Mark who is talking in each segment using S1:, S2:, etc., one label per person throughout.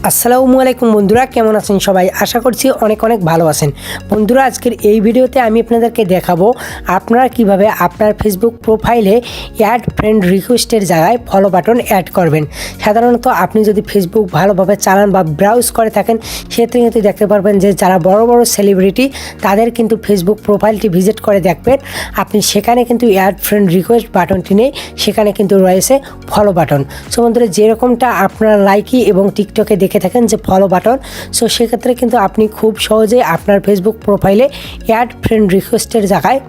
S1: আসসালামু আলাইকুম বন্ধুরা, কেমন আছেন সবাই? আশা করছি অনেক ভালো আছেন। বন্ধুরা, আজকের এই ভিডিওতে আমি আপনাদেরকে দেখাবো আপনারা কিভাবে আপনার ফেসবুক প্রোফাইলে অ্যাড ফ্রেন্ড রিকোয়েস্টের জায়গায় ফলো বাটন অ্যাড করবেন। সাধারণত আপনি যদি ফেসবুক ভালোভাবে চালান বা ব্রাউজ করে থাকেন, সেক্ষেত্রে কিন্তু দেখতে পারবেন যে যারা বড় সেলিব্রিটি তাদের কিন্তু ফেসবুক প্রোফাইলটি ভিজিট করে দেখবেন আপনি সেখানে কিন্তু অ্যাড ফ্রেন্ড রিকোয়েস্ট বাটনটি নেই, সেখানে কিন্তু রয়েছে ফলো বাটন। সো বন্ধুরা, যেরকমটা আপনারা লাইকি এবং টিকটকে দেখে থাকেন যে ফলো বাটন, সো সেক্ষেত্রে কিন্তু আপনি খুব সহজেই আপনার ফেসবুক প্রোফাইলে অ্যাড ফ্রেন্ড রিকোয়েস্টের জায়গায়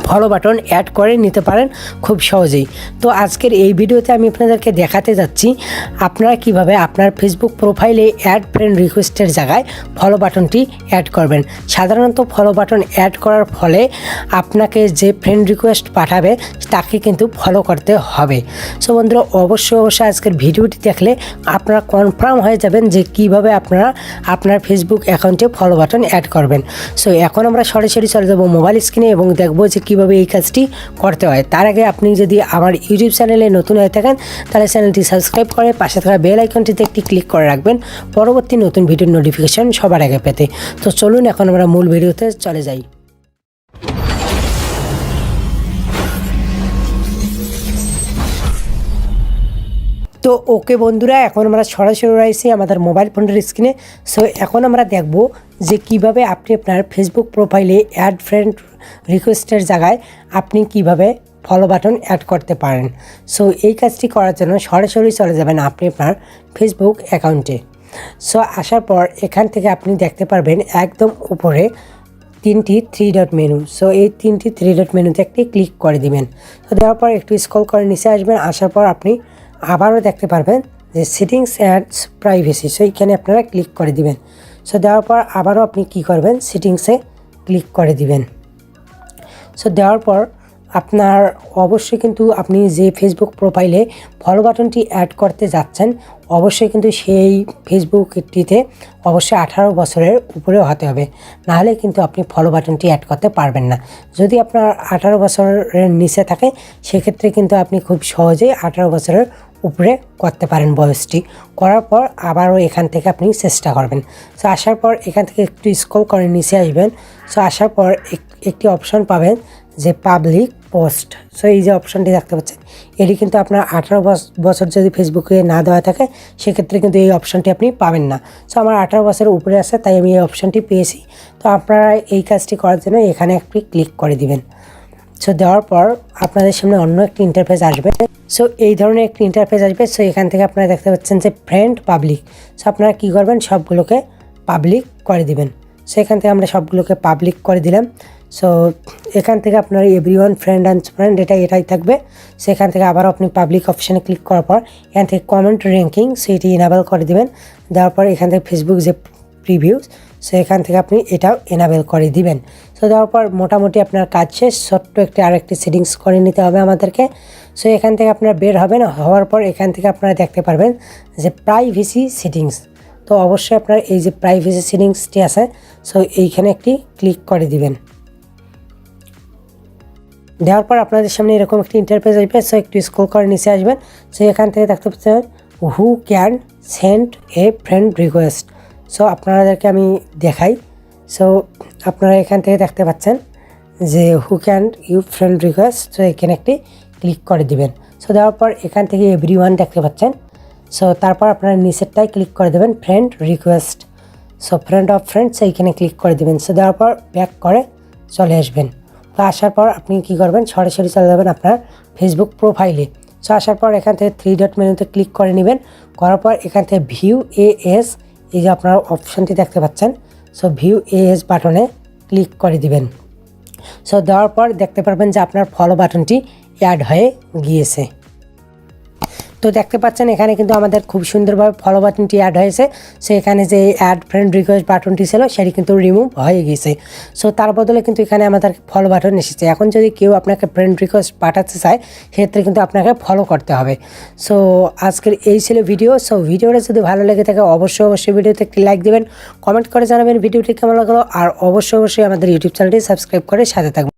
S1: ফলো বাটন অ্যাড করে নিতে পারেন খুব সহজেই। তো আজকের এই ভিডিওতে আমি আপনাদেরকে দেখাতে যাচ্ছি আপনারা কিভাবে আপনার ফেসবুক প্রোফাইলে অ্যাড ফ্রেন্ড রিকোয়েস্টের জায়গায় ফলো বাটনটি অ্যাড করবেন। সাধারণত ফলো বাটন অ্যাড করার ফলে আপনাকে যে ফ্রেন্ড রিকোয়েস্ট পাঠাবে তাকে কিন্তু ফলো করতে হবে। সো বন্ধুরা, অবশ্যই আজকের ভিডিওটি দেখলে আপনারা কনফার্ম হয়ে যাবেন যে কিভাবে আপনারা আপনার ফেসবুক অ্যাকাউন্টে ফলো বাটন অ্যাড করবেন। সো এখন আমরা সরাসরি চলে যাব মোবাইল স্ক্রিনে এবং দেখবো যে কীভাবে এই কাজটি করতে হয়। তার আগে আপনি যদি আমার ইউটিউব চ্যানেলে নতুন হয়ে থাকেন তাহলে চ্যানেলটি সাবস্ক্রাইব করে পাশে থাকা বেল আইকনটিতে একটি ক্লিক করে রাখবেন পরবর্তী নতুন ভিডিওর নোটিফিকেশন সবার আগে পেতে। তো চলুন এখন আমরা মূল ভিডিওতে চলে যাই। তো ওকে বন্ধুরা, এখন আমরা সরাসরি রয়েছি আমাদের মোবাইল ফোনের স্ক্রিনে। সো এখন আমরা দেখব যে কিভাবে আপনি আপনার ফেসবুক প্রোফাইলে অ্যাড ফ্রেন্ড রিকোয়েস্টের জায়গায় আপনি কিভাবে ফলো বাটন অ্যাড করতে পারেন। সো এই কাজটি করার জন্য সরাসরি চলে যাবেন আপনি আপনার ফেসবুক অ্যাকাউন্টে। সো আসার পর এখান থেকে আপনি দেখতে পারবেন একদম উপরে তিনটি থ্রি ডট মেনু। সো এই তিনটি থ্রি ডট মেনুতে একটি ক্লিক করে দিবেন। তো দেওয়ার পর একটু স্ক্রল করে নিচে আসবেন। আসার পর আপনি আবারও দেখতে পারবেন যে সেটিংস অ্যান্ড প্রাইভেসি, সো এইখানে আপনারা ক্লিক করে দিবেন। সো দেওয়ার পর আবারও আপনি কি করবেন, সেটিংসে ক্লিক করে দিবেন। সো দেওয়ার পর আপনার অবশ্যই কিন্তু আপনি যে ফেসবুক প্রোফাইলে ফলো বাটনটি অ্যাড করতে যাচ্ছেন অবশ্যই কিন্তু সেই ফেসবুকটিতে অবশ্যই 18 বছরের উপরেও হতে হবে, নাহলে কিন্তু আপনি ফলো বাটনটি অ্যাড করতে পারবেন না। যদি আপনার 18 বছরের নিচে থাকে সেক্ষেত্রে কিন্তু আপনি খুব সহজেই 18 বছরের উপরে করতে পারেন বয়সটি। করার পর আবারও এখান থেকে আপনি চেষ্টা করবেন। সো আসার পর এখান থেকে একটু স্ক্রল করে নিচে আসবেন। সো আসার পর একটি অপশন পাবেন যে পাবলিক পোস্ট। সো এই যে অপশনটি দেখতে পাচ্ছেন, এটি কিন্তু আপনার 18 বছর যদি ফেসবুকে না দেওয়া থাকে সেক্ষেত্রে কিন্তু এই অপশনটি আপনি পাবেন না। সো আমার 18 বছরের উপরে আছে তাই আমি এই অপশনটি পেয়েছি। তো আপনারা এই কাজটি করার জন্য এখানে একটি ক্লিক করে দিবেন। সো দেওয়ার পর আপনাদের সামনে অন্য একটি ইন্টারফেস আসবে। সো এই ধরনের একটি ইন্টারফেস আসবে। সো এখান থেকে আপনারা দেখতে পাচ্ছেন যে ফ্রেন্ড পাবলিক। সো আপনারা কী করবেন, সবগুলোকে পাবলিক করে দিবেন। সো এখান থেকে আমরা সবগুলোকে পাবলিক করে দিলাম। সো এখান থেকে আপনার এভরিওয়ান ফ্রেন্ড অ্যান্ড ফ্রেন্ড এটাই থাকবে। সেখান থেকে আবার আপনি পাবলিক অপশানে ক্লিক করার পর এখান থেকে কমেন্ট র্যাঙ্কিং সেটি এনাবেল করে দিবেন। দেওয়ার পর এখান থেকে ফেসবুক যে প্রিভিউস, সো এখান থেকে আপনি এটাও এনাবেল করে দিবেন। সো দেওয়ার পর মোটামুটি আপনার কাজ শেষ। ছোট্ট আরেকটি সেটিংস করে নিতে হবে আমাদেরকে। সো এখান থেকে আপনার বের হবেন, হওয়ার পর এখান থেকে আপনারা দেখতে পারবেন যে প্রাইভেসি সেটিংস। তো অবশ্যই আপনার এই যে প্রাইভেসি সেটিংসটি আছে, সো এইখানে একটি ক্লিক করে দিবেন। দেওয়ার পর আপনাদের সামনে এরকম একটি ইন্টারফেস আসবে। সো একটু স্ক্রল করে নিচে আসবেন। সো এখান থেকে দেখতে পাচ্ছেন who can send a friend request. So আপনাদেরকে আমি দেখাই। সো আপনারা এখান থেকে দেখতে পাচ্ছেন যে who can you friend request. So এখানে একটি ক্লিক করে দিবেন। সো দেওয়ার পর এখান থেকে এভরিওয়ান দেখতে পাচ্ছেন। সো তারপর আপনারা নিচেরটাই ক্লিক করে দেবেন friend request. So friend of friends এইখানে ক্লিক করে দেবেন। সো দেওয়ার পর ব্যাক করে চলে আসবেন। তো আসার পর আপনি কী করবেন, সরাসরি চলে যাবেন আপনার ফেসবুক প্রোফাইলে। সো আসার পর এখান থেকে থ্রি ডট মেনুতে ক্লিক করে নেবেন। করার পর এখান থেকে ভিউ এএস, এই যে আপনার অপশানটি দেখতে পাচ্ছেন, সো ভিউ এএস বাটনে ক্লিক করে দিবেন। সো দেওয়ার পর দেখতে পারবেন যে আপনার ফলো বাটনটি অ্যাড হয়ে গিয়েছে। তো দেখতে পাচ্ছেন এখানে কিন্তু আমাদের খুব সুন্দরভাবে ফলো বাটনটি অ্যাড হয়েছে। সো এখানে যে অ্যাড ফ্রেন্ড রিকোয়েস্ট বাটনটি ছিল সেটি কিন্তু রিমুভ হয়ে গিয়েছে। সো তার বদলে কিন্তু এখানে আমাদের ফলো বাটন এসেছে। এখন যদি কেউ আপনাকে ফ্রেন্ড রিকোয়েস্ট পাঠাতে চায় সেক্ষেত্রে কিন্তু আপনাকে ফলো করতে হবে। সো আজকের এই ছিল ভিডিও। সো ভিডিওটা যদি ভালো লেগে থাকে অবশ্যই ভিডিওতে একটি লাইক দেবেন, কমেন্ট করে জানাবেন ভিডিওটি কেমন লাগলো, আর অবশ্যই আমাদের ইউটিউব চ্যানেলটি সাবস্ক্রাইব করে সাথে থাকবেন।